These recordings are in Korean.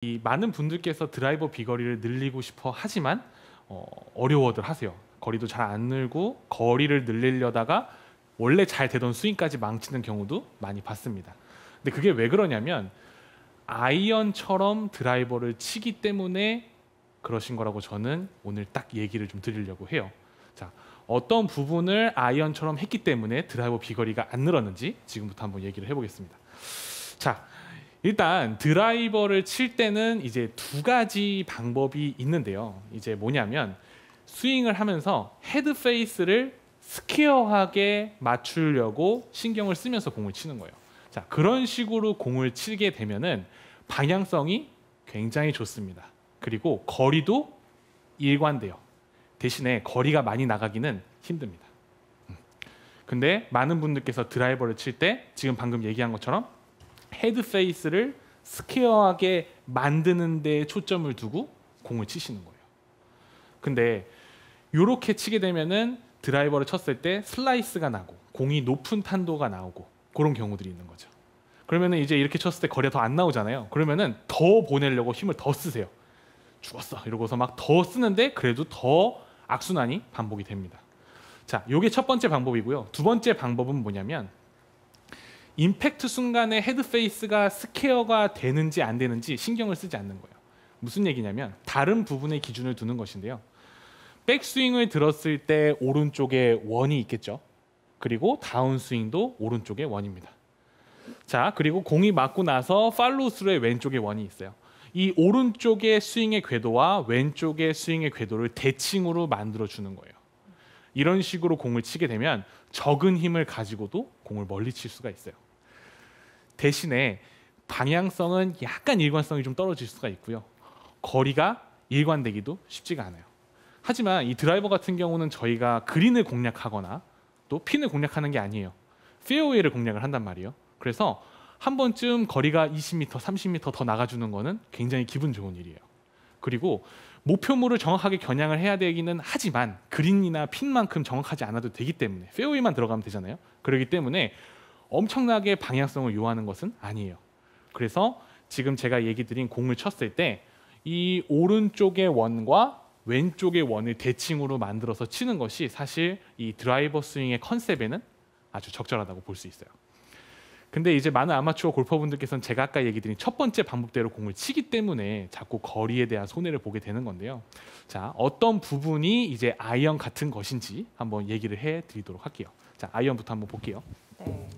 이 많은 분들께서 드라이버 비거리를 늘리고 싶어 하지만 어려워들 하세요. 거리도 잘 안 늘고 거리를 늘리려다가 원래 잘 되던 스윙까지 망치는 경우도 많이 봤습니다. 근데 그게 왜 그러냐면 아이언처럼 드라이버를 치기 때문에 그러신 거라고 저는 오늘 딱 얘기를 좀 드리려고 해요. 자, 어떤 부분을 아이언처럼 했기 때문에 드라이버 비거리가 안 늘었는지 지금부터 한번 얘기를 해보겠습니다. 자, 일단 드라이버를 칠 때는 이제 두 가지 방법이 있는데요. 이제 뭐냐면 스윙을 하면서 헤드 페이스를 스퀘어하게 맞추려고 신경을 쓰면서 공을 치는 거예요. 자, 그런 식으로 공을 치게 되면은 방향성이 굉장히 좋습니다. 그리고 거리도 일관돼요. 대신에 거리가 많이 나가기는 힘듭니다. 근데 많은 분들께서 드라이버를 칠 때 지금 방금 얘기한 것처럼 헤드 페이스를 스퀘어하게 만드는 데 초점을 두고 공을 치시는 거예요. 근데 이렇게 치게 되면은 드라이버를 쳤을 때 슬라이스가 나고 공이 높은 탄도가 나오고 그런 경우들이 있는 거죠. 그러면은 이제 이렇게 쳤을 때 거리가 더 안 나오잖아요. 그러면은 더 보내려고 힘을 더 쓰세요. 죽었어 이러고서 막 더 쓰는데 그래도 더 악순환이 반복이 됩니다. 자, 요게 첫 번째 방법이고요. 두 번째 방법은 뭐냐면 임팩트 순간에 헤드 페이스가 스퀘어가 되는지 안 되는지 신경을 쓰지 않는 거예요. 무슨 얘기냐면 다른 부분에 기준을 두는 것인데요. 백스윙을 들었을 때 오른쪽에 원이 있겠죠. 그리고 다운스윙도 오른쪽에 원입니다. 자, 그리고 공이 맞고 나서 팔로우스루의 왼쪽에 원이 있어요. 이 오른쪽의 스윙의 궤도와 왼쪽의 스윙의 궤도를 대칭으로 만들어주는 거예요. 이런 식으로 공을 치게 되면 적은 힘을 가지고도 공을 멀리 칠 수가 있어요. 대신에 방향성은 약간 일관성이 좀 떨어질 수가 있고요. 거리가 일관되기도 쉽지가 않아요. 하지만 이 드라이버 같은 경우는 저희가 그린을 공략하거나 또 핀을 공략하는 게 아니에요. 페어웨이를 공략을 한단 말이에요. 그래서 한 번쯤 거리가 20m, 30m 더 나가주는 거는 굉장히 기분 좋은 일이에요. 그리고 목표물을 정확하게 겨냥을 해야 되기는 하지만 그린이나 핀만큼 정확하지 않아도 되기 때문에 페어웨이만 들어가면 되잖아요. 그렇기 때문에 엄청나게 방향성을 요하는 것은 아니에요. 그래서 지금 제가 얘기 드린 공을 쳤을 때 이 오른쪽의 원과 왼쪽의 원을 대칭으로 만들어서 치는 것이 사실 이 드라이버 스윙의 컨셉에는 아주 적절하다고 볼 수 있어요. 근데 이제 많은 아마추어 골퍼분들께서는 제가 아까 얘기 드린 첫 번째 방법대로 공을 치기 때문에 자꾸 거리에 대한 손해를 보게 되는 건데요. 자, 어떤 부분이 이제 아이언 같은 것인지 한번 얘기를 해드리도록 할게요. 자, 아이언부터 한번 볼게요. 네,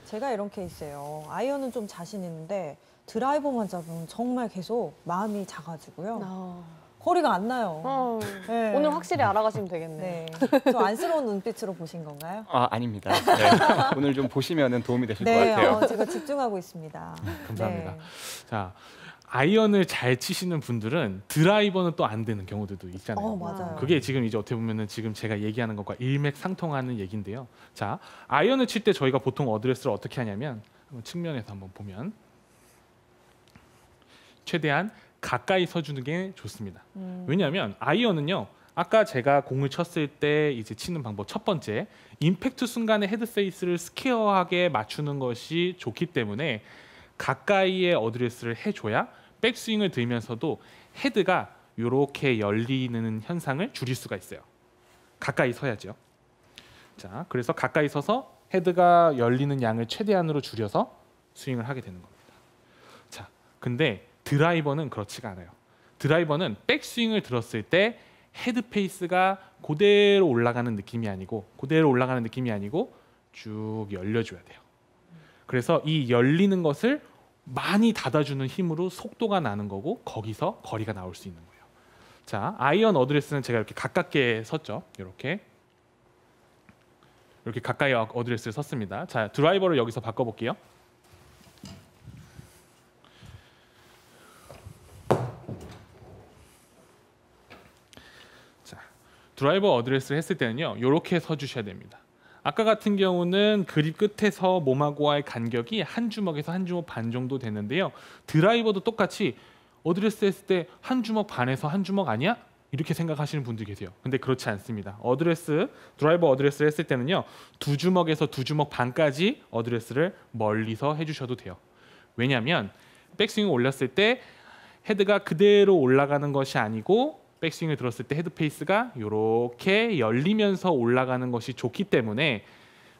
제가 이런 케이스예요. 아이언은 좀 자신 있는데 드라이버만 잡으면 정말 계속 마음이 작아지고요. 거리가 안 나요. 네. 오늘 확실히 알아가시면 되겠네요. 네. 좀 안쓰러운 눈빛으로 보신 건가요? 아닙니다. 네. 오늘 좀 보시면 도움이 되실 것 같아요. 제가 집중하고 있습니다. 감사합니다. 네. 자, 아이언을 잘 치시는 분들은 드라이버는 또 안 되는 경우들도 있잖아요. 맞아요. 그게 지금 이제 어떻게 보면은 지금 제가 얘기하는 것과 일맥상통하는 얘기인데요. 자, 아이언을 칠 때 저희가 보통 어드레스를 어떻게 하냐면 측면에서 한번 보면 최대한 가까이 서주는 게 좋습니다. 왜냐하면 아이언은요, 아까 제가 공을 쳤을 때 이제 치는 방법 첫 번째, 임팩트 순간에 헤드 페이스를 스퀘어하게 맞추는 것이 좋기 때문에 가까이에 어드레스를 해줘야 백스윙을 들면서도 헤드가 이렇게 열리는 현상을 줄일 수가 있어요. 가까이 서야죠. 자, 그래서 가까이 서서 헤드가 열리는 양을 최대한으로 줄여서 스윙을 하게 되는 겁니다. 자, 근데 드라이버는 그렇지가 않아요. 드라이버는 백스윙을 들었을 때 헤드 페이스가 그대로 올라가는 느낌이 아니고 쭉 열려줘야 돼요. 그래서 이 열리는 것을 많이 닫아주는 힘으로 속도가 나는 거고 거기서 거리가 나올 수 있는 거예요. 자, 아이언 어드레스는 제가 이렇게 가깝게 섰죠. 이렇게 가까이 어드레스를 섰습니다. 자, 드라이버를 여기서 바꿔볼게요. 드라이버 어드레스를 했을 때는요, 이렇게 서주셔야 됩니다. 아까 같은 경우는 그립 끝에서 몸하고의 간격이 한 주먹에서 한 주먹 반 정도 되는데요. 드라이버도 똑같이 어드레스 했을 때 한 주먹 반에서 한 주먹 아니야? 이렇게 생각하시는 분들이 계세요. 근데 그렇지 않습니다. 드라이버 어드레스를 했을 때는요, 두 주먹에서 두 주먹 반까지 어드레스를 멀리서 해주셔도 돼요. 왜냐하면 백스윙을 올렸을 때 헤드가 그대로 올라가는 것이 아니고 백스윙을 들었을 때 헤드 페이스가 이렇게 열리면서 올라가는 것이 좋기 때문에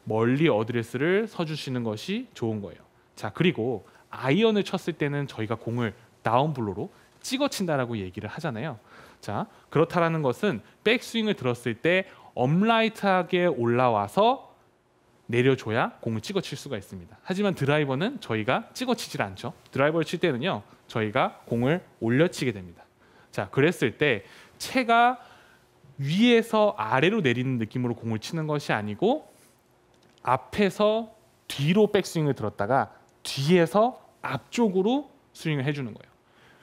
멀리 어드레스를 서주시는 것이 좋은 거예요. 자, 그리고 아이언을 쳤을 때는 저희가 공을 다운블로로 찍어 친다라고 얘기를 하잖아요. 자, 그렇다라는 것은 백스윙을 들었을 때 업라이트하게 올라와서 내려줘야 공을 찍어 칠 수가 있습니다. 하지만 드라이버는 저희가 찍어 치질 않죠. 드라이버를 칠 때는요, 저희가 공을 올려치게 됩니다. 자, 그랬을 때 채가 위에서 아래로 내리는 느낌으로 공을 치는 것이 아니고 앞에서 뒤로 백스윙을 들었다가 뒤에서 앞쪽으로 스윙을 해주는 거예요.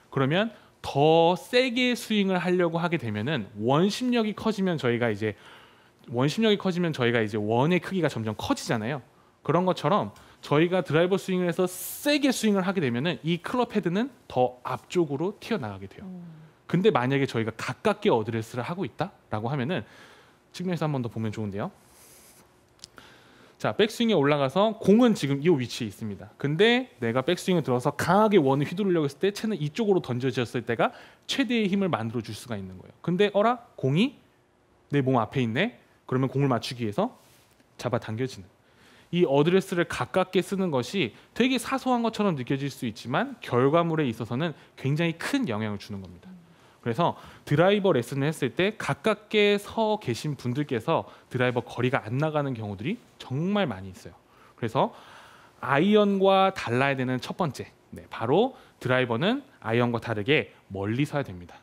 그러면 더 세게 스윙을 하려고 하게 되면은 원심력이 커지면 저희가 이제 원의 크기가 점점 커지잖아요. 그런 것처럼 저희가 드라이버 스윙을 해서 세게 스윙을 하게 되면은 이 클럽 헤드는 더 앞쪽으로 튀어나가게 돼요. 근데 만약에 저희가 가깝게 어드레스를 하고 있다라고 하면은 측면에서 한 번 더 보면 좋은데요. 자, 백스윙에 올라가서 공은 지금 이 위치에 있습니다. 근데 내가 백스윙을 들어서 강하게 원을 휘두르려고 했을 때 채는 이쪽으로 던져졌을 때가 최대의 힘을 만들어 줄 수가 있는 거예요. 근데 공이 내 몸 앞에 있네. 그러면 공을 맞추기 위해서 잡아당겨지는. 이 어드레스를 가깝게 쓰는 것이 되게 사소한 것처럼 느껴질 수 있지만 결과물에 있어서는 굉장히 큰 영향을 주는 겁니다. 그래서 드라이버 레슨을 했을 때 가깝게 서 계신 분들께서 드라이버 거리가 안 나가는 경우들이 정말 많이 있어요. 그래서 아이언과 달라야 되는 첫 번째, 바로 드라이버는 아이언과 다르게 멀리 서야 됩니다.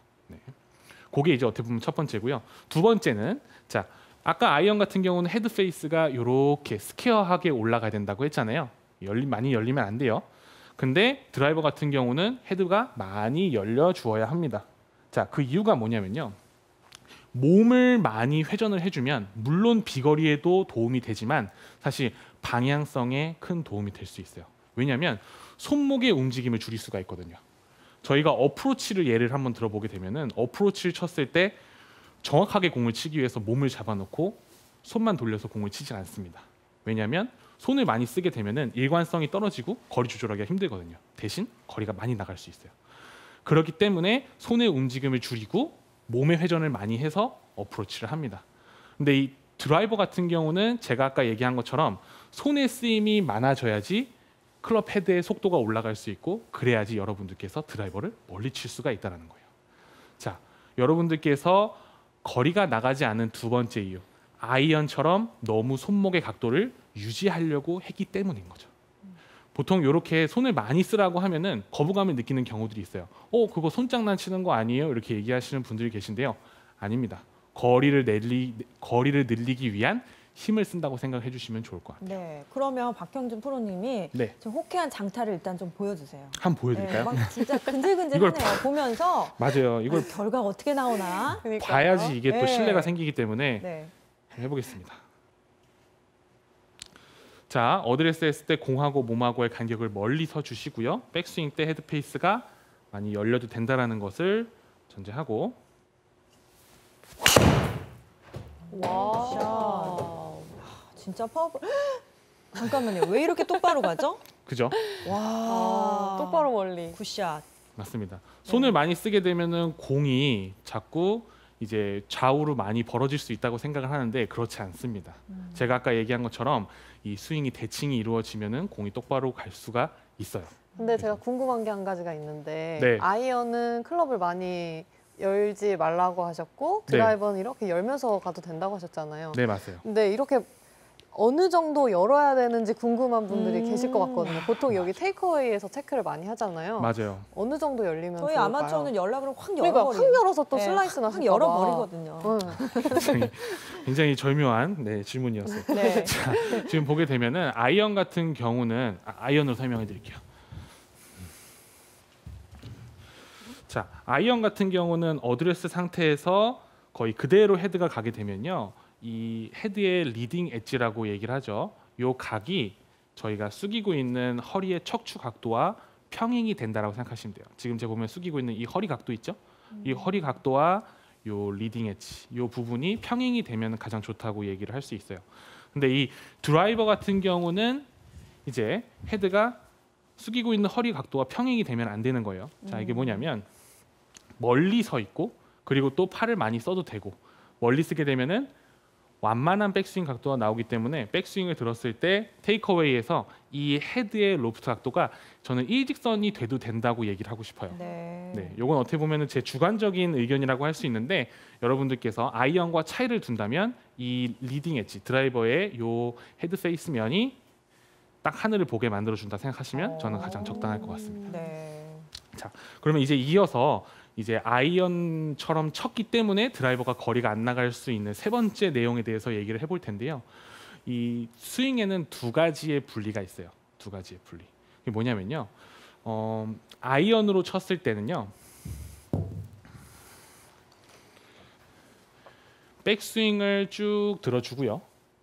그게 이제 어떻게 보면 첫 번째고요. 두 번째는, 자, 아까 아이언 같은 경우는 헤드 페이스가 이렇게 스퀘어하게 올라가야 된다고 했잖아요. 많이 열리면 안 돼요. 근데 드라이버 같은 경우는 헤드가 많이 열려 주어야 합니다. 자, 그 이유가 뭐냐면요. 몸을 많이 회전을 해주면 물론 비거리에도 도움이 되지만 사실 방향성에 큰 도움이 될 수 있어요. 왜냐하면 손목의 움직임을 줄일 수가 있거든요. 저희가 어프로치를 예를 한번 들어보게 되면은 어프로치를 쳤을 때 정확하게 공을 치기 위해서 몸을 잡아놓고 손만 돌려서 공을 치지 않습니다. 왜냐하면 손을 많이 쓰게 되면은 일관성이 떨어지고 거리 조절하기가 힘들거든요. 대신 거리가 많이 나갈 수 있어요. 그렇기 때문에 손의 움직임을 줄이고 몸의 회전을 많이 해서 어프로치를 합니다. 근데 이 드라이버 같은 경우는 제가 아까 얘기한 것처럼 손의 쓰임이 많아져야지 클럽 헤드의 속도가 올라갈 수 있고 그래야지 여러분들께서 드라이버를 멀리 칠 수가 있다는 거예요. 자, 여러분들께서 거리가 나가지 않은 두 번째 이유, 아이언처럼 너무 손목의 각도를 유지하려고 했기 때문인 거죠. 보통 이렇게 손을 많이 쓰라고 하면은 거부감을 느끼는 경우들이 있어요. 그거 손장난 치는 거 아니에요? 이렇게 얘기하시는 분들이 계신데요. 아닙니다. 거리를 늘리기 위한 힘을 쓴다고 생각해 주시면 좋을 것 같아요. 네, 그러면 박형준 프로님이 좀 호쾌한 장타를 일단 좀 보여주세요. 한번 보여드릴까요? 막 진짜 근질근질하네요. 보면서 맞아요. 이걸 결과가 어떻게 나오나 봐야지 이게 또 신뢰가 생기기 때문에 해보겠습니다. 자, 어드레스 했을 때 공하고 몸하고의 간격을 멀리 서 주시고요. 백스윙 때 헤드 페이스가 많이 열려도 된다라는 것을 전제하고. 와, 진짜 파워풀. 잠깐만요. 왜 이렇게 똑바로 가죠? 그죠? 와, 똑바로 멀리. 굿샷. 맞습니다. 손을 많이 쓰게 되면은 공이 자꾸 이제 좌우로 많이 벌어질 수 있다고 생각을 하는데 그렇지 않습니다. 제가 아까 얘기한 것처럼 이 스윙이 대칭이 이루어지면은 공이 똑바로 갈 수가 있어요. 근데 제가 궁금한 게 한 가지가 있는데 네. 아이언은 클럽을 많이 열지 말라고 하셨고 드라이버는 이렇게 열면서 가도 된다고 하셨잖아요. 네, 맞아요. 근데 이렇게 어느 정도 열어야 되는지 궁금한 분들이 계실 것 같거든요. 보통 여기 테이크어웨이에서 체크를 많이 하잖아요. 맞아요. 어느 정도 열리면 저희 좋을까요? 아마추어는 열라면 확 그러니까 열어버려요. 확 열어서 또 네, 슬라이스나 확 열어버리거든요. 굉장히 절묘한 질문이었어요. 네. 자, 지금 보게 되면은 아이언 같은 경우는 아이언으로 설명해 드릴게요. 자, 아이언 같은 경우는 어드레스 상태에서 거의 그대로 헤드가 가게 되면요. 이 헤드의 리딩 엣지라고 얘기를 하죠. 요 각이 저희가 숙이고 있는 허리의 척추 각도와 평행이 된다라고 생각하시면 돼요. 지금 제가 보면 숙이고 있는 이 허리 각도 있죠? 이 허리 각도와 요 리딩 엣지, 요 부분이 평행이 되면 가장 좋다고 얘기를 할 수 있어요. 근데 이 드라이버 같은 경우는 이제 헤드가 숙이고 있는 허리 각도가 평행이 되면 안 되는 거예요. 자, 이게 뭐냐면 멀리 서 있고 그리고 또 팔을 많이 써도 되고 멀리 쓰게 되면은 완만한 백스윙 각도가 나오기 때문에 백스윙을 들었을 때 테이크어웨이에서 이 헤드의 로프트 각도가 저는 일직선이 돼도 된다고 얘기를 하고 싶어요. 네, 이건 어떻게 보면은 제 주관적인 의견이라고 할 수 있는데 여러분들께서 아이언과 차이를 둔다면 이 리딩 엣지 드라이버의 요 헤드 페이스 면이 딱 하늘을 보게 만들어 준다 생각하시면 저는 가장 적당할 것 같습니다. 자, 그러면 이제 이어서 이제 아이언처럼 쳤기 때문에 드라이버가 거리가 안 나갈 수 있는 세 번째 내용에 대해서 얘기를 해볼 텐데요. 이 스윙에는 두 가지의 분리가 있어요. 두 가지의 분리. 이게 뭐냐면요. 아이언으로 쳤을 때는요. 백스윙을 쭉 들어주고요.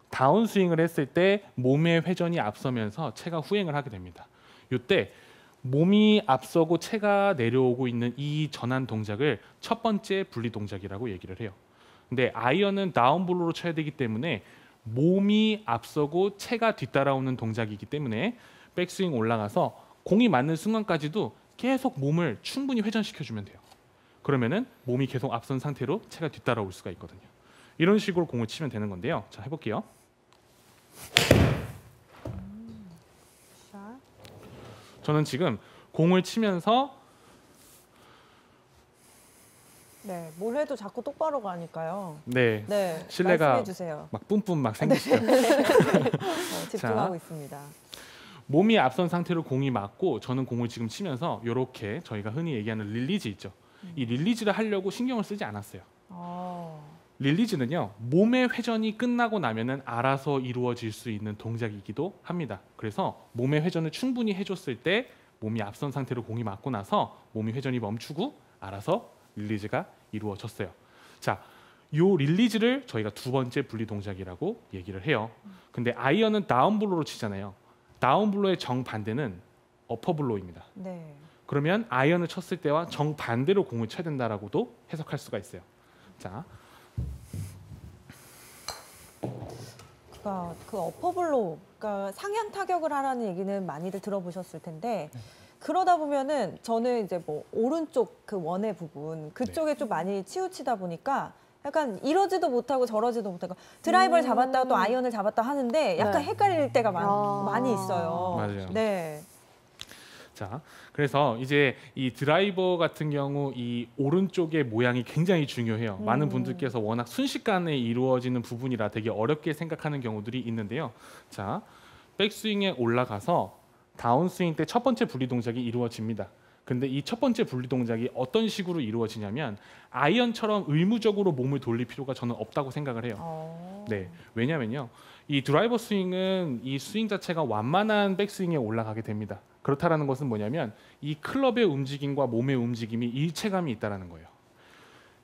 다운스윙을 했을 때 몸의 회전이 앞서면서 채가 후행을 하게 됩니다. 이때 몸이 앞서고 채가 내려오고 있는 이 전환 동작을 첫 번째 분리 동작이라고 얘기를 해요. 근데 아이언은 다운블로로 쳐야 되기 때문에 몸이 앞서고 채가 뒤따라오는 동작이기 때문에 백스윙 올라가서 공이 맞는 순간까지도 계속 몸을 충분히 회전시켜주면 돼요. 그러면은 몸이 계속 앞선 상태로 채가 뒤따라올 수가 있거든요. 이런 식으로 공을 치면 되는 건데요. 자, 해볼게요. 저는 지금 공을 치면서 뭘 해도 자꾸 똑바로 가니까요. 네, 신뢰가 말씀해 주세요. 막 뿜뿜 막 생기시죠. 집중하고 있습니다. 몸이 앞선 상태로 공이 맞고 저는 공을 지금 치면서 이렇게 저희가 흔히 얘기하는 릴리즈 있죠. 이 릴리즈를 하려고 신경을 쓰지 않았어요. 릴리즈는요, 몸의 회전이 끝나고 나면은 알아서 이루어질 수 있는 동작이기도 합니다. 그래서 몸의 회전을 충분히 해줬을 때 몸이 앞선 상태로 공이 맞고 나서 몸이 회전이 멈추고 알아서 릴리즈가 이루어졌어요. 자, 요 릴리즈를 저희가 두 번째 분리 동작이라고 얘기를 해요. 근데 아이언은 다운블로로 치잖아요. 다운블로의 정반대는 어퍼블로입니다. 그러면 아이언을 쳤을 때와 정반대로 공을 쳐야 된다라고도 해석할 수가 있어요. 자, 그 어퍼블로, 그러니까 상향 타격을 하라는 얘기는 많이들 들어보셨을 텐데 그러다 보면은 저는 이제 뭐 오른쪽 그 원의 부분 그쪽에 좀 많이 치우치다 보니까 약간 이러지도 못하고 저러지도 못하고 드라이버를 잡았다가 또 아이언을 잡았다 하는데 약간 헷갈릴 때가 많이 있어요. 맞아요. 네. 자, 그래서 이제 이 드라이버 같은 경우 이 오른쪽의 모양이 굉장히 중요해요. 많은 분들께서 워낙 순식간에 이루어지는 부분이라 되게 어렵게 생각하는 경우들이 있는데요. 자, 백스윙에 올라가서 다운스윙 때 첫 번째 분리 동작이 이루어집니다. 근데 이 첫 번째 분리 동작이 어떤 식으로 이루어지냐면 아이언처럼 의무적으로 몸을 돌릴 필요가 저는 없다고 생각을 해요. 네, 왜냐면요. 이 드라이버 스윙은 이 스윙 자체가 완만한 백스윙에 올라가게 됩니다. 그렇다라는 것은 뭐냐면 이 클럽의 움직임과 몸의 움직임이 일체감이 있다라는 거예요.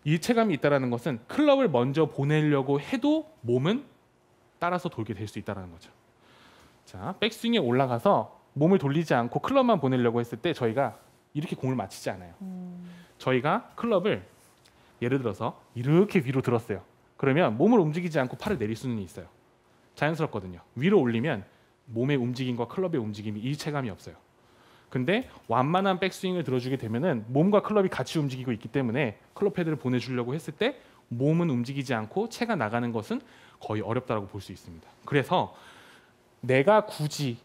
일체감이 있다라는 것은 클럽을 먼저 보내려고 해도 몸은 따라서 돌게 될 수 있다라는 거죠. 자, 백스윙에 올라가서 몸을 돌리지 않고 클럽만 보내려고 했을 때 저희가 이렇게 공을 맞히지 않아요. 저희가 클럽을 예를 들어서 이렇게 위로 들었어요. 그러면 몸을 움직이지 않고 팔을 내릴 수는 있어요. 자연스럽거든요. 위로 올리면 몸의 움직임과 클럽의 움직임이 일체감이 없어요. 근데 완만한 백스윙을 들어주게 되면은 몸과 클럽이 같이 움직이고 있기 때문에 클럽 헤드를 보내주려고 했을 때 몸은 움직이지 않고 채가 나가는 것은 거의 어렵다고 볼 수 있습니다. 그래서 내가 굳이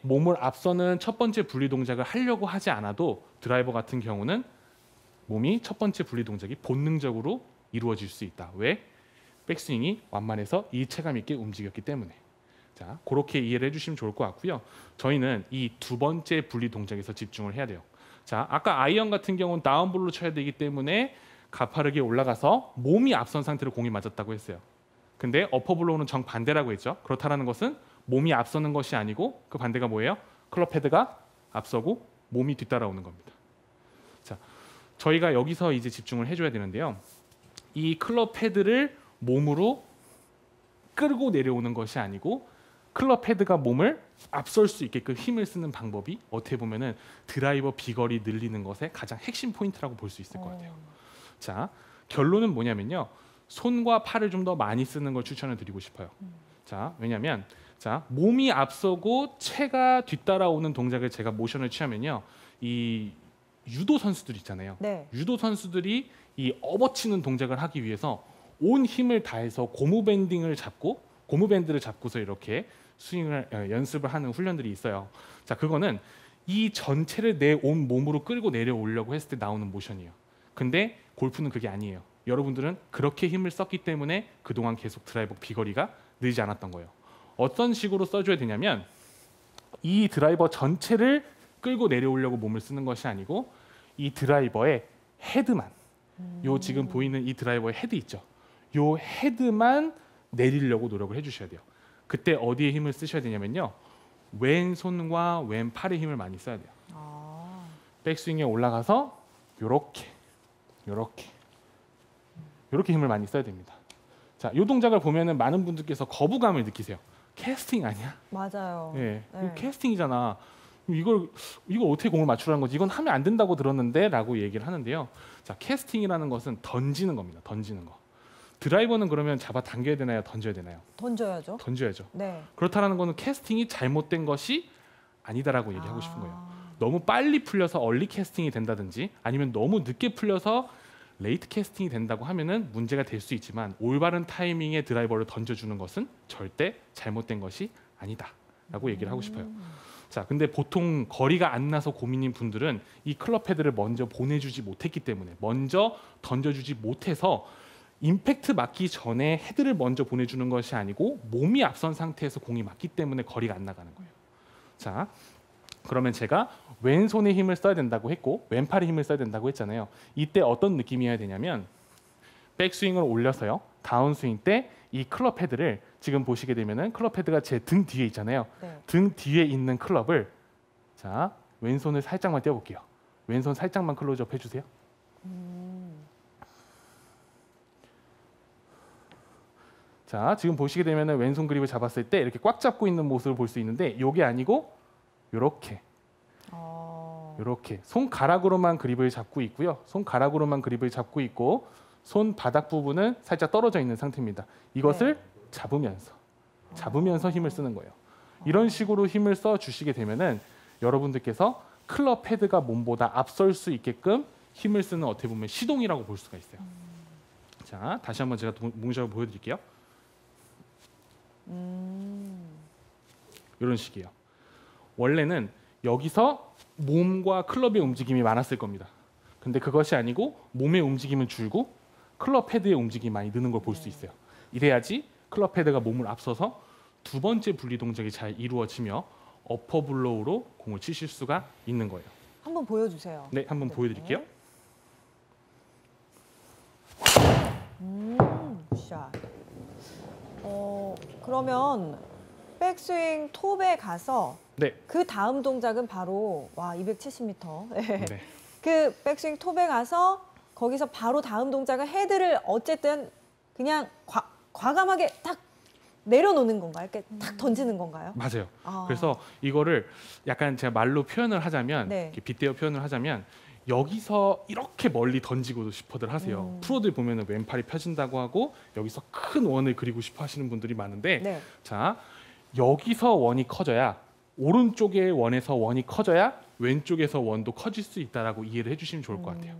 몸을 앞서는 첫 번째 분리 동작을 하려고 하지 않아도 드라이버 같은 경우는 몸이 첫 번째 분리 동작이 본능적으로 이루어질 수 있다. 왜? 백스윙이 완만해서 일체감 있게 움직였기 때문에. 자, 그렇게 이해를 해주시면 좋을 것 같고요. 저희는 이 두 번째 분리 동작에서 집중을 해야 돼요. 자, 아까 아이언 같은 경우는 다운블로 쳐야 되기 때문에 가파르게 올라가서 몸이 앞선 상태로 공이 맞았다고 했어요. 근데 어퍼블로우는 정반대라고 했죠. 그렇다는 것은 몸이 앞서는 것이 아니고 그 반대가 뭐예요? 클럽 헤드가 앞서고 몸이 뒤따라오는 겁니다. 자, 저희가 여기서 이제 집중을 해줘야 되는데요. 이 클럽 헤드를 몸으로 끌고 내려오는 것이 아니고 클럽 헤드가 몸을 앞설 수 있게끔 힘을 쓰는 방법이 어떻게 보면은 드라이버 비거리 늘리는 것의 가장 핵심 포인트라고 볼 수 있을 것 같아요. 자, 결론은 뭐냐면요. 손과 팔을 좀 더 많이 쓰는 걸 추천을 드리고 싶어요. 자, 왜냐하면 자, 몸이 앞서고 체가 뒤따라오는 동작을 제가 모션을 취하면요, 이 유도 선수들 있잖아요. 네. 유도 선수들이 이 업어치는 동작을 하기 위해서 온 힘을 다해서 고무밴드를 잡고서 이렇게 스윙을 연습을 하는 훈련들이 있어요. 자, 그거는 이 전체를 내 온 몸으로 끌고 내려오려고 했을 때 나오는 모션이에요. 근데 골프는 그게 아니에요. 여러분들은 그렇게 힘을 썼기 때문에 그동안 계속 드라이버 비거리가 늘지 않았던 거예요. 어떤 식으로 써줘야 되냐면 이 드라이버 전체를 끌고 내려오려고 몸을 쓰는 것이 아니고 이 드라이버의 헤드만, 요 지금 보이는 이 드라이버의 헤드 있죠. 요 헤드만 내리려고 노력을 해주셔야 돼요. 그때 어디에 힘을 쓰셔야 되냐면요, 왼손과 왼팔에 힘을 많이 써야 돼요. 아. 백스윙에 올라가서 요렇게 힘을 많이 써야 됩니다. 자, 요 동작을 보면은 많은 분들께서 거부감을 느끼세요. 캐스팅 아니야? 맞아요. 예, 네. 이거 캐스팅이잖아. 이걸 어떻게 공을 맞추라는 거지? 이건 하면 안 된다고 들었는데라고 얘기를 하는데요. 자, 캐스팅이라는 것은 던지는 겁니다. 던지는 거. 드라이버는 그러면 잡아 당겨야 되나요? 던져야 되나요? 던져야죠. 던져야죠. 네. 그렇다라는 거는 캐스팅이 잘못된 것이 아니다라고 얘기하고 싶은 거예요. 아. 너무 빨리 풀려서 얼리 캐스팅이 된다든지 아니면 너무 늦게 풀려서 레이트 캐스팅이 된다고 하면은 문제가 될 수 있지만 올바른 타이밍에 드라이버를 던져주는 것은 절대 잘못된 것이 아니다라고 얘기를 하고 싶어요. 자, 근데 보통 거리가 안 나서 고민인 분들은 이 클럽 헤드를 먼저 보내주지 못했기 때문에, 먼저 던져주지 못해서 임팩트 맞기 전에 헤드를 먼저 보내주는 것이 아니고 몸이 앞선 상태에서 공이 맞기 때문에 거리가 안 나가는 거예요. 자, 그러면 제가 왼손에 힘을 써야 된다고 했고 왼팔에 힘을 써야 된다고 했잖아요. 이때 어떤 느낌이어야 되냐면 백스윙을 올려서요, 다운스윙 때 이 클럽 헤드를 지금 보시게 되면은 클럽 헤드가 제 등 뒤에 있잖아요. 네. 등 뒤에 있는 클럽을, 자, 왼손을 살짝만 떼어볼게요. 왼손 살짝만 클로즈업 해주세요. 자, 지금 보시게 되면은 왼손 그립을 잡았을 때 이렇게 꽉 잡고 있는 모습을 볼 수 있는데 이게 아니고 이렇게 손가락으로만 그립을 잡고 있고요. 손가락으로만 그립을 잡고 있고 손 바닥 부분은 살짝 떨어져 있는 상태입니다. 이것을 잡으면서 힘을 쓰는 거예요. 이런 식으로 힘을 써 주시게 되면은 여러분들께서 클럽 헤드가 몸보다 앞설 수 있게끔 힘을 쓰는 어떻게 보면 시동이라고 볼 수가 있어요. 자, 다시 한번 제가 모션을 보여드릴게요. 이런 식이에요. 원래는 여기서 몸과 클럽의 움직임이 많았을 겁니다. 근데 그것이 아니고 몸의 움직임은 줄고 클럽 헤드의 움직임이 많이 느는 걸 볼 수 있어요. 이래야지 클럽 헤드가 몸을 앞서서 두 번째 분리 동작이 잘 이루어지며 어퍼 블로우로 공을 치실 수가 있는 거예요. 한번 보여주세요. 네, 한번 보여드릴게요. 샷. 그러면 백스윙 톱에 가서 네. 그 다음 동작은 바로 270m. 네. 네. 그 백스윙 톱에 가서 거기서 바로 다음 동작은 헤드를 어쨌든 그냥 과감하게 딱 내려놓는 건가요? 이렇게 탁 던지는 건가요? 맞아요. 아. 그래서 이거를 약간 제가 말로 표현을 하자면, 네. 이렇게 빗대어 표현을 하자면 여기서 이렇게 멀리 던지고 싶어들 하세요. 프로들 보면은 왼팔이 펴진다고 하고 여기서 큰 원을 그리고 싶어 하시는 분들이 많은데, 네. 자, 여기서 원이 커져야, 오른쪽의 원에서 원이 커져야 왼쪽에서 원도 커질 수 있다라고 이해를 해주시면 좋을 것 같아요.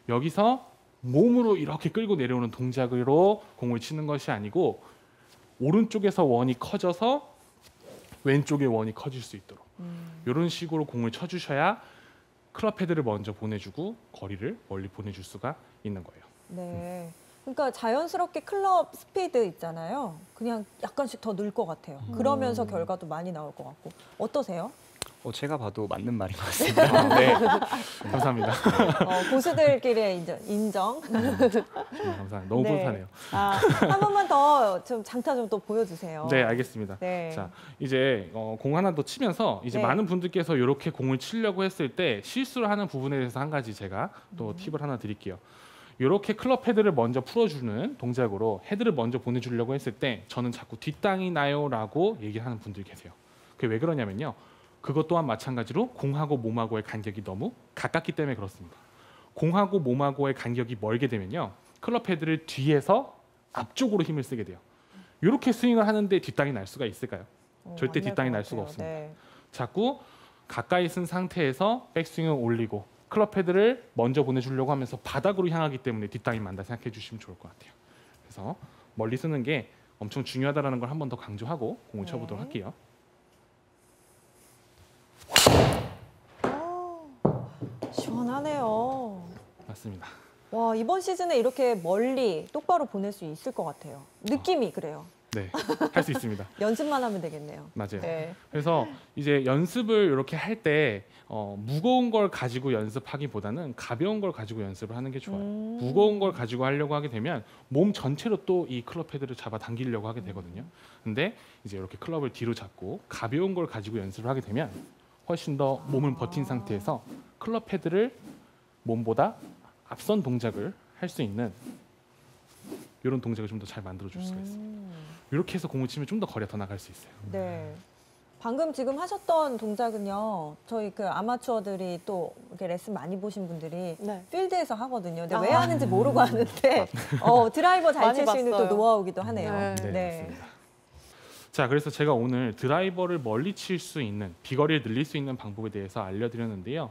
여기서 몸으로 이렇게 끌고 내려오는 동작으로 공을 치는 것이 아니고 오른쪽에서 원이 커져서 왼쪽의 원이 커질 수 있도록 이런 식으로 공을 쳐주셔야 클럽 헤드를 먼저 보내주고 거리를 멀리 보내줄 수가 있는 거예요. 네. 그러니까 자연스럽게 클럽 스피드 있잖아요. 그냥 약간씩 더 늘 것 같아요. 그러면서 결과도 많이 나올 것 같고. 어떠세요? 제가 봐도 맞는 말인 것 같습니다. 네, 감사합니다. 고수들끼리의 인정. 감사합니다. 너무 네. 뿌듯하네요. 한 번만 더 좀 장타 좀 또 보여주세요. 네, 알겠습니다. 네. 자, 이제 공 하나 더 치면서 이제 네. 많은 분들께서 이렇게 공을 치려고 했을 때 실수를 하는 부분에 대해서 한 가지 제가 또 팁을 하나 드릴게요. 이렇게 클럽 헤드를 먼저 풀어주는 동작으로 헤드를 먼저 보내주려고 했을 때 저는 자꾸 뒷땅이 나요라고 얘기하는 분들이 계세요. 그게 왜 그러냐면요. 그것 또한 마찬가지로 공하고 몸하고의 간격이 너무 가깝기 때문에 그렇습니다. 공하고 몸하고의 간격이 멀게 되면요. 클럽 헤드를 뒤에서 앞쪽으로 힘을 쓰게 돼요. 이렇게 스윙을 하는데 뒷땅이 날 수가 있을까요? 절대 안날 뒷땅이 것 날 수가 같아요. 없습니다. 네. 자꾸 가까이 쓴 상태에서 백스윙을 올리고 클럽 헤드를 먼저 보내주려고 하면서 바닥으로 향하기 때문에 뒷땅이 만다 생각해 주시면 좋을 것 같아요. 그래서 멀리 쓰는 게 엄청 중요하다는 걸 한 번 더 강조하고 공을 쳐보도록 네. 할게요. 시원하네요. 맞습니다. 와, 이번 시즌에 이렇게 멀리 똑바로 보낼 수 있을 것 같아요. 느낌이 그래요. 네, 할 수 있습니다. 연습만 하면 되겠네요. 맞아요. 네. 그래서 이제 연습을 이렇게 할 때 무거운 걸 가지고 연습하기보다는 가벼운 걸 가지고 연습을 하는 게 좋아요. 무거운 걸 가지고 하려고 하게 되면 몸 전체로 또 이 클럽 헤드를 잡아 당기려고 하게 되거든요. 근데 이제 이렇게 클럽을 뒤로 잡고 가벼운 걸 가지고 연습을 하게 되면 훨씬 더 몸을 버틴 상태에서 클럽 헤드를 몸보다 앞선 동작을 할 수 있는 이런 동작을 좀 더 잘 만들어 줄 수가 있어요. 이렇게 해서 공을 치면 좀 더 거리가 더 나갈 수 있어요. 네. 방금 지금 하셨던 동작은요. 저희 그 아마추어들이 또 이렇게 레슨 많이 보신 분들이 네. 필드에서 하거든요. 근데 아. 왜 하는지 모르고 하는데 드라이버 잘 많이 칠 수 있는 또 봤어요. 노하우기도 하네요. 네. 맞습니다. 자, 그래서 제가 오늘 드라이버를 멀리 칠 수 있는 비거리를 늘릴 수 있는 방법에 대해서 알려드렸는데요.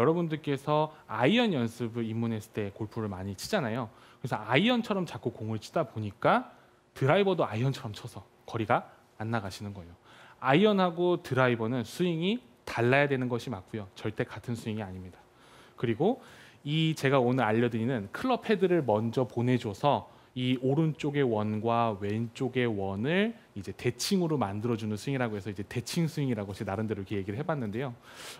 여러분들께서 아이언 연습을 입문했을 때 골프를 많이 치잖아요. 그래서 아이언처럼 자꾸 공을 치다 보니까 드라이버도 아이언처럼 쳐서 거리가 안 나가시는 거예요. 아이언하고 드라이버는 스윙이 달라야 되는 것이 맞고요. 절대 같은 스윙이 아닙니다. 그리고 이 제가 오늘 알려드리는 클럽 헤드를 먼저 보내줘서 이 오른쪽의 원과 왼쪽의 원을 이제 대칭으로 만들어주는 스윙이라고 해서 이제 대칭 스윙이라고 제 나름대로 이렇게 얘기를 해봤는데요.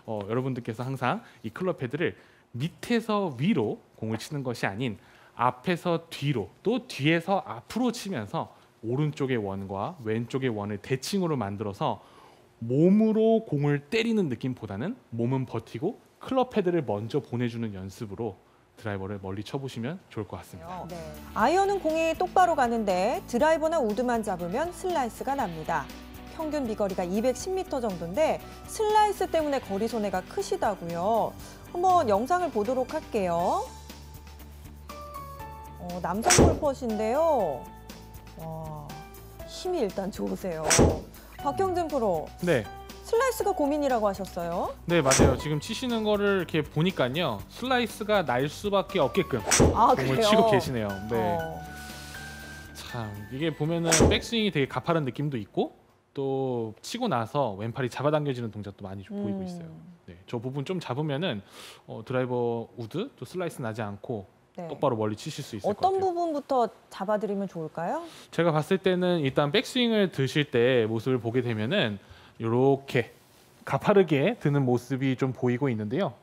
여러분들께서 항상 이 클럽 헤드를 밑에서 위로 공을 치는 것이 아닌 앞에서 뒤로 또 뒤에서 앞으로 치면서 오른쪽의 원과 왼쪽의 원을 대칭으로 만들어서 몸으로 공을 때리는 느낌보다는 몸은 버티고 클럽 헤드를 먼저 보내주는 연습으로 드라이버를 멀리 쳐보시면 좋을 것 같습니다. 네. 아이언은 공이 똑바로 가는데 드라이버나 우드만 잡으면 슬라이스가 납니다. 평균 비거리가 210m 정도인데 슬라이스 때문에 거리 손해가 크시다고요. 한번 영상을 보도록 할게요. 남성 골퍼신데요. 와, 힘이 일단 좋으세요. 박경준 프로, 네, 슬라이스가 고민이라고 하셨어요? 네 맞아요. 지금 치시는 거를 이렇게 보니까요, 슬라이스가 날 수밖에 없게끔 아, 공을 그래요? 치고 계시네요. 네, 어, 참 이게 보면은 백스윙이 되게 가파른 느낌도 있고 또 치고 나서 왼팔이 잡아당겨지는 동작도 많이 좀 보이고 있어요. 네, 저 부분 좀 잡으면은 드라이버 우드 또 슬라이스 나지 않고 네. 똑바로 멀리 치실 수 있을 것 어떤 같아요. 부분부터 잡아드리면 좋을까요? 제가 봤을 때는 일단 백스윙을 드실 때 모습을 보게 되면은 이렇게 가파르게 드는 모습이 좀 보이고 있는데요.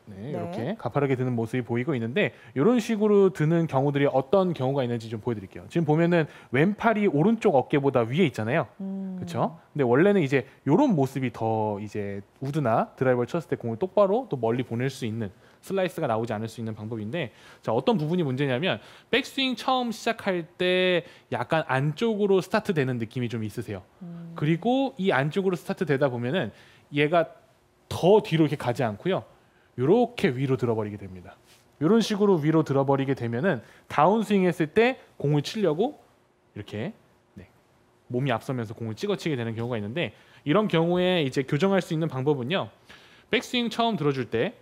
네, 이렇게 가파르게 드는 모습이 보이고 있는데 이런 식으로 드는 경우들이 어떤 경우가 있는지 좀 보여드릴게요. 지금 보면은 왼팔이 오른쪽 어깨보다 위에 있잖아요. 그렇죠? 근데 원래는 이제 이런 모습이 더 이제 우드나 드라이버를 쳤을 때 공을 똑바로 또 멀리 보낼 수 있는 슬라이스가 나오지 않을 수 있는 방법인데, 자, 어떤 부분이 문제냐면 백스윙 처음 시작할 때 약간 안쪽으로 스타트 되는 느낌이 좀 있으세요. 그리고 이 안쪽으로 스타트 되다 보면은 얘가 더 뒤로 이렇게 가지 않고요. 이렇게 위로 들어버리게 됩니다. 이런 식으로 위로 들어버리게 되면은 다운스윙 했을 때 공을 치려고 이렇게 몸이 앞서면서 공을 찍어치게 되는 경우가 있는데, 이런 경우에 이제 교정할 수 있는 방법은요. 백스윙 처음 들어줄 때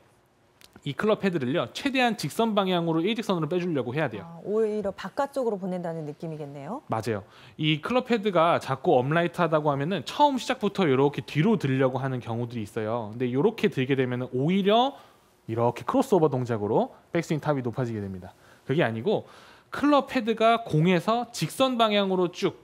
이 클럽 헤드를요 최대한 직선 방향으로 일직선으로 빼주려고 해야 돼요. 오히려 바깥쪽으로 보낸다는 느낌이겠네요. 맞아요. 이 클럽 헤드가 자꾸 업라이트하다고 하면은 처음 시작부터 이렇게 뒤로 들려고 하는 경우들이 있어요. 근데 이렇게 들게 되면은 오히려 이렇게 크로스오버 동작으로 백스윙 탑이 높아지게 됩니다. 그게 아니고 클럽 헤드가 공에서 직선 방향으로 쭉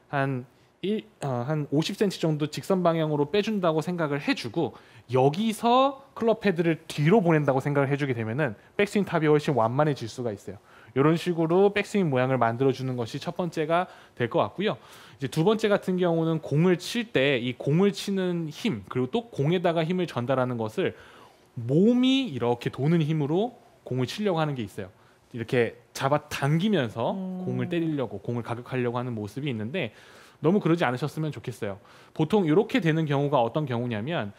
한 50cm 정도 직선 방향으로 빼준다고 생각을 해주고, 여기서 클럽 헤드를 뒤로 보낸다고 생각을 해주게 되면은 백스윙 탑이 훨씬 완만해질 수가 있어요. 이런 식으로 백스윙 모양을 만들어주는 것이 첫 번째가 될 것 같고요. 이제 두 번째 같은 경우는 공을 칠 때 이 공을 치는 힘, 그리고 또 공에다가 힘을 전달하는 것을 몸이 이렇게 도는 힘으로 공을 치려고 하는 게 있어요. 이렇게 잡아 당기면서 공을 때리려고, 공을 가격하려고 하는 모습이 있는데 너무 그러지 않으셨으면 좋겠어요. 보통 이렇게 되는 경우가 어떤 경우냐면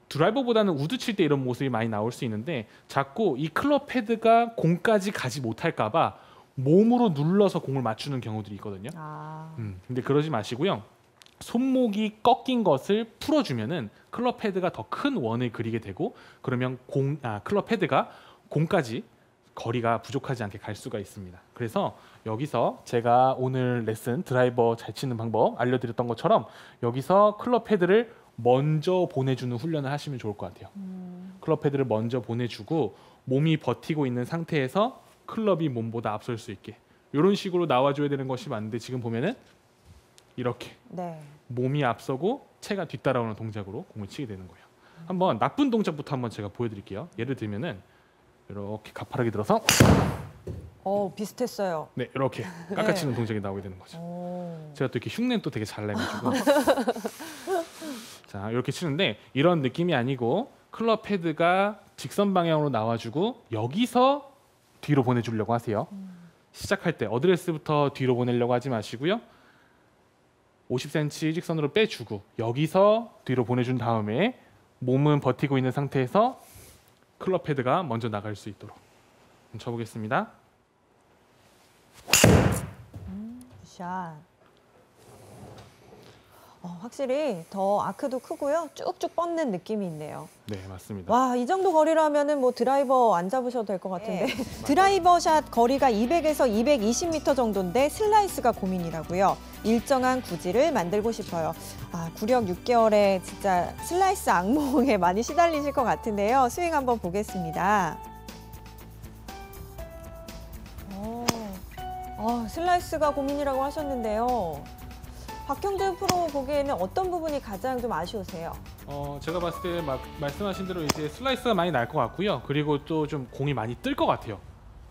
드라이버보다는 우드 칠 때 이런 모습이 많이 나올 수 있는데, 자꾸 이 클럽 헤드가 공까지 가지 못할까 봐 몸으로 눌러서 공을 맞추는 경우들이 있거든요. 근데 그러지 마시고요. 손목이 꺾인 것을 풀어주면은 클럽 헤드가 더 큰 원을 그리게 되고 그러면 클럽 헤드가 공까지 거리가 부족하지 않게 갈 수가 있습니다. 그래서 여기서 제가 오늘 레슨 드라이버 잘 치는 방법 알려드렸던 것처럼 여기서 클럽 헤드를 먼저 보내주는 훈련을 하시면 좋을 것 같아요. 클럽 헤드를 먼저 보내주고 몸이 버티고 있는 상태에서 클럽이 몸보다 앞설 수 있게 이런 식으로 나와줘야 되는 것이 맞는데 지금 보면은 이렇게 네. 몸이 앞서고 채가 뒤따라오는 동작으로 공을 치게 되는 거예요. 한번 나쁜 동작부터 한번 제가 보여드릴게요. 예를 들면은 이렇게 가파르게 들어서 비슷했어요. 네 이렇게 깎아치는 동작이 나오게 되는 거죠. 오. 제가 또 이렇게 흉내는 또 되게 잘 내가지고 자 이렇게 치는데 이런 느낌이 아니고 클럽 헤드가 직선 방향으로 나와주고 여기서 뒤로 보내주려고 하세요. 시작할 때 어드레스부터 뒤로 보내려고 하지 마시고요. 50cm 직선으로 빼주고 여기서 뒤로 보내준 다음에 몸은 버티고 있는 상태에서 클럽 헤드가 먼저 나갈 수 있도록 쳐보겠습니다. 샷. 확실히 더 아크도 크고요. 쭉쭉 뻗는 느낌이 있네요. 네 맞습니다. 와, 이 정도 거리라면은 뭐 드라이버 안 잡으셔도 될 것 같은데. 드라이버 샷 거리가 200에서 220m 정도인데 슬라이스가 고민이라고요. 일정한 구질을 만들고 싶어요. 구력 6개월에 진짜 슬라이스 악몽에 많이 시달리실 것 같은데요. 스윙 한번 보겠습니다. 슬라이스가 고민이라고 하셨는데요. 박형준 프로 보기에는 어떤 부분이 가장 좀 아쉬우세요? 제가 봤을 때 말씀하신 대로 이제 슬라이스가 많이 날 것 같고요. 그리고 또 좀 공이 많이 뜰 것 같아요.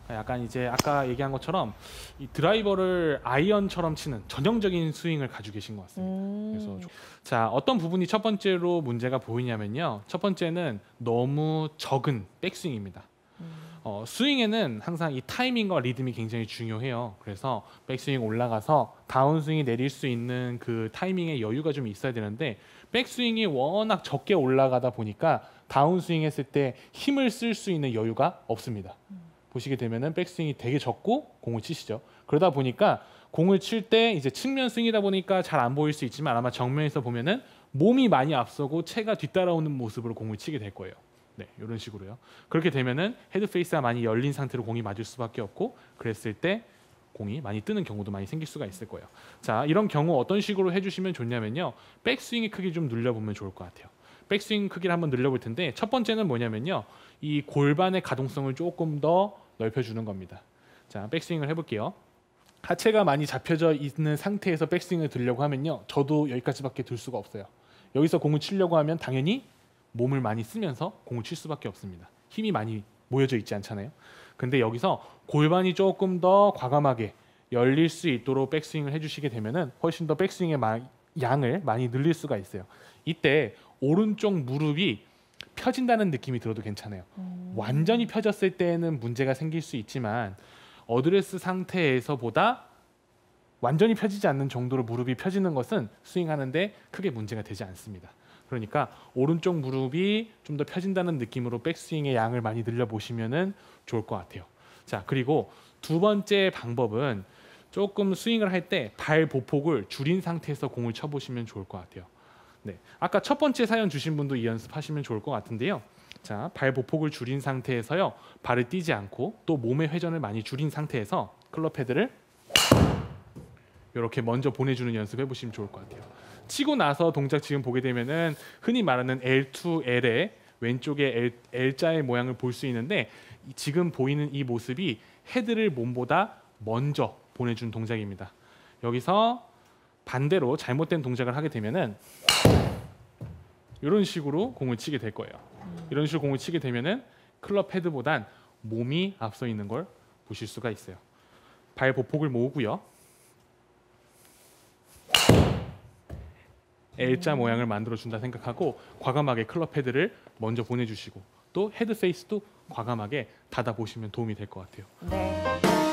약간 이제 아까 얘기한 것처럼 이 드라이버를 아이언처럼 치는 전형적인 스윙을 가지고 계신 것 같습니다. 그래서 자 어떤 부분이 첫 번째로 문제가 보이냐면요. 첫 번째는 너무 적은 백스윙입니다. 스윙에는 항상 이 타이밍과 리듬이 굉장히 중요해요. 그래서 백스윙 올라가서 다운스윙이 내릴 수 있는 그 타이밍의 여유가 좀 있어야 되는데 백스윙이 워낙 적게 올라가다 보니까 다운스윙 했을 때 힘을 쓸 수 있는 여유가 없습니다. 보시게 되면은 백스윙이 되게 적고 공을 치시죠. 그러다 보니까 공을 칠 때 이제 측면 스윙이다 보니까 잘 안 보일 수 있지만 아마 정면에서 보면은 몸이 많이 앞서고 채가 뒤따라오는 모습으로 공을 치게 될 거예요. 네, 이런 식으로요. 그렇게 되면은 헤드 페이스가 많이 열린 상태로 공이 맞을 수밖에 없고 그랬을 때 공이 많이 뜨는 경우도 많이 생길 수가 있을 거예요. 자, 이런 경우 어떤 식으로 해주시면 좋냐면요. 백스윙의 크기 좀 늘려보면 좋을 것 같아요. 백스윙 크기를 한번 늘려볼 텐데 첫 번째는 뭐냐면요. 이 골반의 가동성을 조금 더 넓혀주는 겁니다. 자, 백스윙을 해볼게요. 하체가 많이 잡혀져 있는 상태에서 백스윙을 들려고 하면요. 저도 여기까지밖에 들 수가 없어요. 여기서 공을 치려고 하면 당연히 몸을 많이 쓰면서 공을 칠 수밖에 없습니다. 힘이 많이 모여져 있지 않잖아요. 근데 여기서 골반이 조금 더 과감하게 열릴 수 있도록 백스윙을 해주시게 되면은 훨씬 더 백스윙의 양을 많이 늘릴 수가 있어요. 이때 오른쪽 무릎이 펴진다는 느낌이 들어도 괜찮아요. 완전히 펴졌을 때는 문제가 생길 수 있지만 어드레스 상태에서보다 완전히 펴지지 않는 정도로 무릎이 펴지는 것은 스윙하는데 크게 문제가 되지 않습니다. 그러니까 오른쪽 무릎이 좀 더 펴진다는 느낌으로 백스윙의 양을 많이 늘려보시면 좋을 것 같아요. 자, 그리고 두 번째 방법은 조금 스윙을 할 때 발 보폭을 줄인 상태에서 공을 쳐보시면 좋을 것 같아요. 네, 아까 첫 번째 사연 주신 분도 이 연습하시면 좋을 것 같은데요. 자, 발 보폭을 줄인 상태에서요. 발을 띄지 않고 또 몸의 회전을 많이 줄인 상태에서 클럽 헤드를 이렇게 먼저 보내주는 연습 해보시면 좋을 것 같아요. 치고 나서 동작 지금 보게 되면은 흔히 말하는 L2L의 왼쪽에 L자의 모양을 볼 수 있는데 지금 보이는 이 모습이 헤드를 몸보다 먼저 보내준 동작입니다. 여기서 반대로 잘못된 동작을 하게 되면은 이런 식으로 공을 치게 될 거예요. 이런 식으로 공을 치게 되면은 클럽 헤드보단 몸이 앞서 있는 걸 보실 수가 있어요. 발 보폭을 모으고요. L자 모양을 만들어준다 생각하고 과감하게 클럽 헤드를 먼저 보내주시고 또 헤드 페이스도 과감하게 닫아보시면 도움이 될 것 같아요. 네.